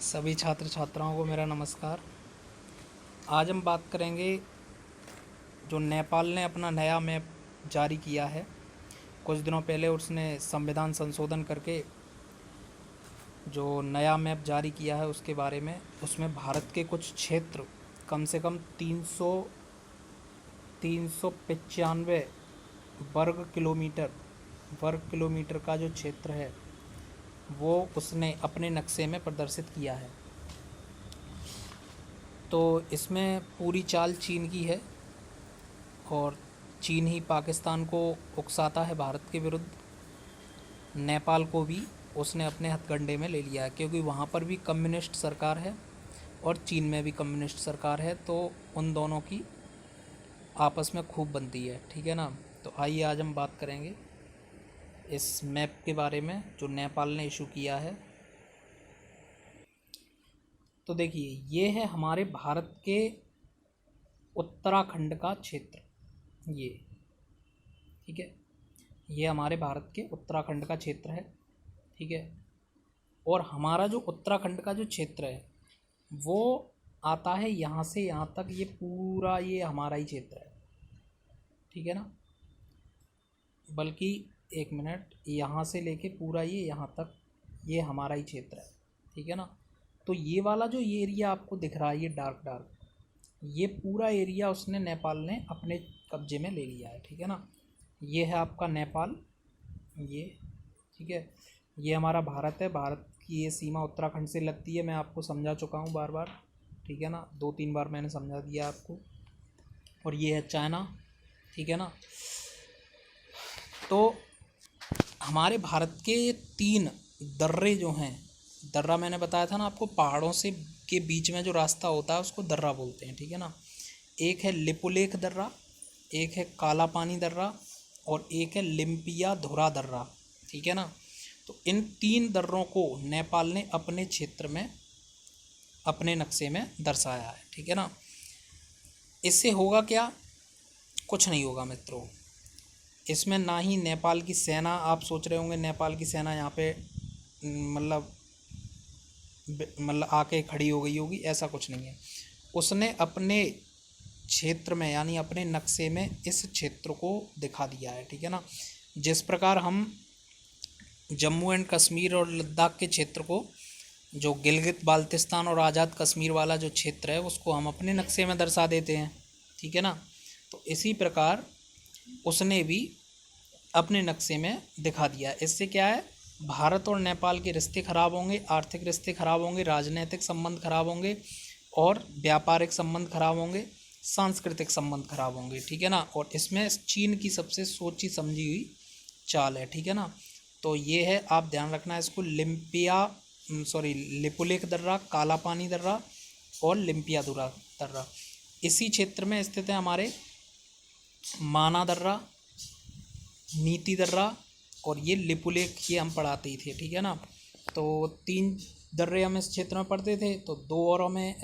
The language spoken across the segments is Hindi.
सभी छात्र छात्राओं को मेरा नमस्कार। आज हम बात करेंगे जो नेपाल ने अपना नया मैप जारी किया है। कुछ दिनों पहले उसने संविधान संशोधन करके जो नया मैप जारी किया है उसके बारे में। उसमें भारत के कुछ क्षेत्र कम से कम 395 वर्ग किलोमीटर का जो क्षेत्र है वो उसने अपने नक्शे में प्रदर्शित किया है। तो इसमें पूरी चाल चीन की है और चीन ही पाकिस्तान को उकसाता है भारत के विरुद्ध। नेपाल को भी उसने अपने हथकंडे में ले लिया है क्योंकि वहाँ पर भी कम्युनिस्ट सरकार है और चीन में भी कम्युनिस्ट सरकार है, तो उन दोनों की आपस में खूब बनती है। ठीक है ना। तो आइए आज हम बात करेंगे इस मैप के बारे में जो नेपाल ने इशू किया है। तो देखिए, ये है हमारे भारत के उत्तराखंड का क्षेत्र। ये ठीक है, ये हमारे भारत के उत्तराखंड का क्षेत्र है। ठीक है, और हमारा जो उत्तराखंड का जो क्षेत्र है वो आता है यहाँ से यहाँ तक। ये पूरा ये हमारा ही क्षेत्र है। ठीक है ना। बल्कि एक मिनट, यहाँ से लेके पूरा ये यहाँ तक ये हमारा ही क्षेत्र है। ठीक है ना। तो ये वाला जो ये एरिया आपको दिख रहा है, ये डार्क डार्क, ये पूरा एरिया उसने नेपाल ने अपने कब्जे में ले लिया है। ठीक है ना। ये है आपका नेपाल, ये ठीक है। ये हमारा भारत है। भारत की ये सीमा उत्तराखंड से लगती है। मैं आपको समझा चुका हूँ बार बार। ठीक है ना, 2-3 बार मैंने समझा दिया आपको। और ये है चाइना। ठीक है ना। तो हमारे भारत के ये 3 दर्रे जो हैं, दर्रा मैंने बताया था ना आपको, पहाड़ों से के बीच में जो रास्ता होता है उसको दर्रा बोलते हैं। ठीक है ना। एक है लिपुलेख दर्रा, एक है काला पानी दर्रा और एक है लिम्पिया धुरा दर्रा। ठीक है ना। तो इन 3 दर्रों को नेपाल ने अपने क्षेत्र में अपने नक्शे में दर्शाया है। ठीक है ना। इससे होगा क्या? कुछ नहीं होगा मित्रों। इसमें ना ही नेपाल की सेना, आप सोच रहे होंगे नेपाल की सेना यहाँ पे मतलब आके खड़ी हो गई होगी, ऐसा कुछ नहीं है। उसने अपने क्षेत्र में यानी अपने नक्शे में इस क्षेत्र को दिखा दिया है। ठीक है ना। जिस प्रकार हम जम्मू एंड कश्मीर और लद्दाख के क्षेत्र को, जो गिलगित बाल्तिस्तान और आज़ाद कश्मीर वाला जो क्षेत्र है उसको हम अपने नक्शे में दर्शा देते हैं। ठीक है ना। तो इसी प्रकार उसने भी अपने नक्शे में दिखा दिया। इससे क्या है, भारत और नेपाल के रिश्ते खराब होंगे, आर्थिक रिश्ते खराब होंगे, राजनीतिक संबंध खराब होंगे और व्यापारिक संबंध खराब होंगे, सांस्कृतिक संबंध खराब होंगे। ठीक है ना। और इसमें चीन की सबसे सोची समझी हुई चाल है। ठीक है ना। तो ये है, आप ध्यान रखना है इसको। लिपुलेख दर्रा, काला पानी दर्रा और लिम्पिया धुरा दर्रा इसी क्षेत्र में स्थित है। हमारे माना दर्रा, नीति दर्रा और ये लिपुलेख, ये हम पढ़ाते ही थे। ठीक है ना। तो 3 दर्रे हम इस क्षेत्र में पढ़ते थे, तो 2 और हमें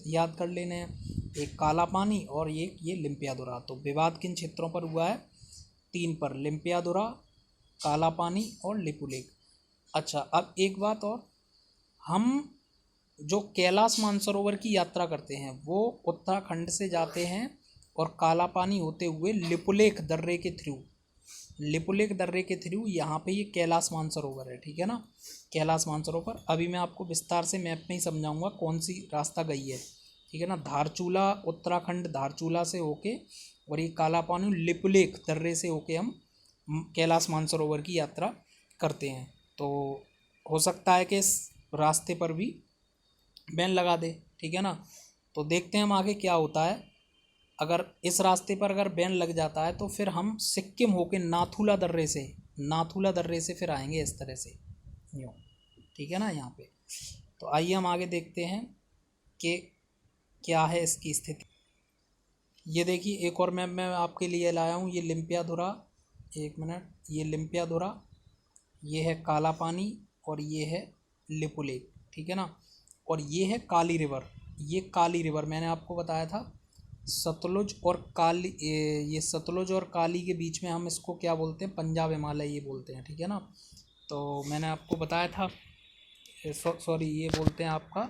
याद कर लेने हैं, एक काला पानी और ये लिम्पिया धुरा। तो विवाद किन क्षेत्रों पर हुआ है? 3 पर, लिम्पिया धुरा, काला पानी और लिपुलेख। अच्छा, अब एक बात और, हम जो कैलाश मानसरोवर की यात्रा करते हैं वो उत्तराखंड से जाते हैं और काला पानी होते हुए लिपुलेख दर्रे के थ्रू यहाँ पे ये कैलाश मानसरोवर है। ठीक है ना। कैलाश मानसरोवर अभी मैं आपको विस्तार से मैप में ही समझाऊंगा कौन सी रास्ता गई है। ठीक है ना। धारचूला, उत्तराखंड धारचूला से होके और ये काला पानी लिपुलेख दर्रे से होके हम कैलाश मानसरोवर की यात्रा करते हैं। तो हो सकता है कि इस रास्ते पर भी बैन लगा दे। ठीक है ना। तो देखते हैं हम आगे क्या होता है। अगर इस रास्ते पर अगर बैन लग जाता है तो फिर हम सिक्किम होके नाथुला दर्रे से फिर आएंगे इस तरह से, यूँ। ठीक है ना यहाँ पे। तो आइए हम आगे देखते हैं कि क्या है इसकी स्थिति। ये देखिए, एक और मैप मैं आपके लिए लाया हूँ। ये लिम्पिया धुरा, एक मिनट, ये लिम्पिया धुरा, ये है काला पानी और ये है लिपुलेख। ठीक है ना। और ये है काली रिवर। ये काली रिवर मैंने आपको बताया था, सतलुज और काली, ये सतलुज और काली के बीच में हम इसको क्या बोलते हैं? पंजाब हिमालय ये बोलते हैं। ठीक है ना। तो मैंने आपको बताया था सॉरी ये बोलते हैं आपका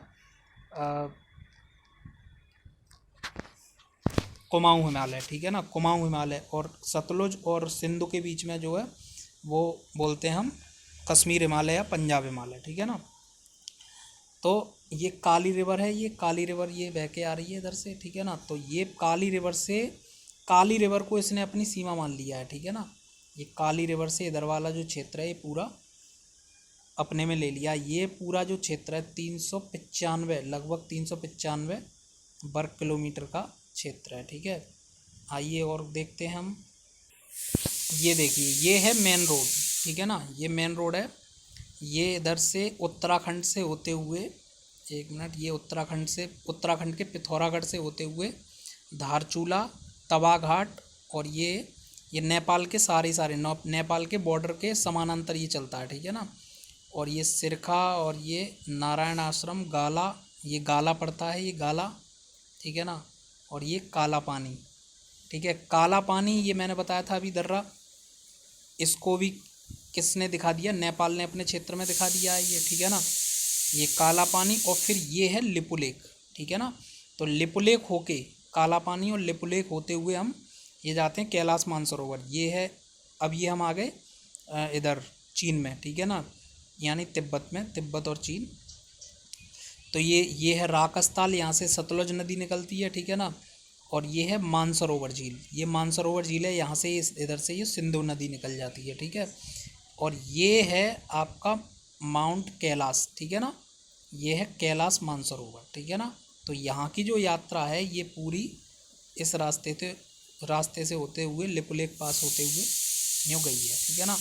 कुमाऊं हिमालय, ठीक है ना, कुमाऊं हिमालय। और सतलुज और सिंधु के बीच में जो है वो बोलते हैं हम कश्मीर हिमालय या पंजाब हिमालय, ठीक है ना। तो ये काली रिवर है, ये काली रिवर ये बह के आ रही है इधर से, ठीक है ना। तो ये काली रिवर से, काली रिवर को इसने अपनी सीमा मान लिया है, ठीक है ना। ये काली रिवर से इधर वाला जो क्षेत्र है ये पूरा अपने में ले लिया। ये पूरा जो क्षेत्र है 395, लगभग 395 वर्ग किलोमीटर का क्षेत्र है, ठीक है। आइए और देखते हैं हम। ये देखिए ये है मेन रोड, ठीक है ना, ये मेन रोड है। ये इधर से उत्तराखंड से होते हुए, एक मिनट, ये उत्तराखंड से, उत्तराखंड के पिथौरागढ़ से होते हुए धारचूला, तवा घाट, और ये नेपाल के सारे नेपाल के बॉर्डर के समानांतर ये चलता है, ठीक है ना। और ये सिरखा और ये नारायण आश्रम, गाला, ये गाला पड़ता है, ये गाला, ठीक है ना। और ये काला पानी, ठीक है। काला पानी ये मैंने बताया था अभी दर्रा, इसको भी किसने दिखा दिया, नेपाल ने अपने क्षेत्र में दिखा दिया है ये, ठीक है ना। ये काला पानी और फिर ये है लिपुलेख, ठीक है ना। तो लिपुलेख होके, काला पानी और लिपुलेख होते हुए हम ये जाते हैं कैलाश मानसरोवर। ये है, अब ये हम आ गए इधर चीन में, ठीक है ना, यानी तिब्बत में, तिब्बत और चीन। तो ये है राकस्थाल, यहाँ से सतलुज नदी निकलती है, ठीक है ना। और ये है मानसरोवर झील, ये मानसरोवर झील है, यहाँ से इधर से ये सिंधु नदी निकल जाती है, ठीक है। और ये है आपका माउंट कैलाश, ठीक है ना, ये है कैलाश मानसरोवर, ठीक है ना। तो यहाँ की जो यात्रा है ये पूरी इस रास्ते से होते हुए लिपुलेख पास होते हुए यूँ गई है, ठीक है ना।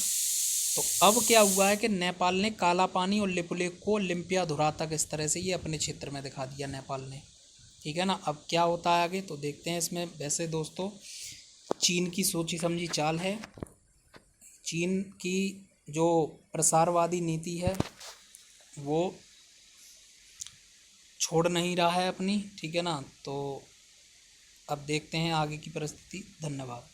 तो अब क्या हुआ है कि नेपाल ने काला पानी और लिपुलेख को लिम्पियाधुरा तक इस तरह से ये अपने क्षेत्र में दिखा दिया नेपाल ने, ठीक है ना। अब क्या होता है आगे तो देखते हैं इसमें। वैसे दोस्तों चीन की सोची समझी चाल है, चीन की जो प्रसारवादी नीति है वो छोड़ नहीं रहा है अपनी, ठीक है ना। तो अब देखते हैं आगे की परिस्थिति। धन्यवाद।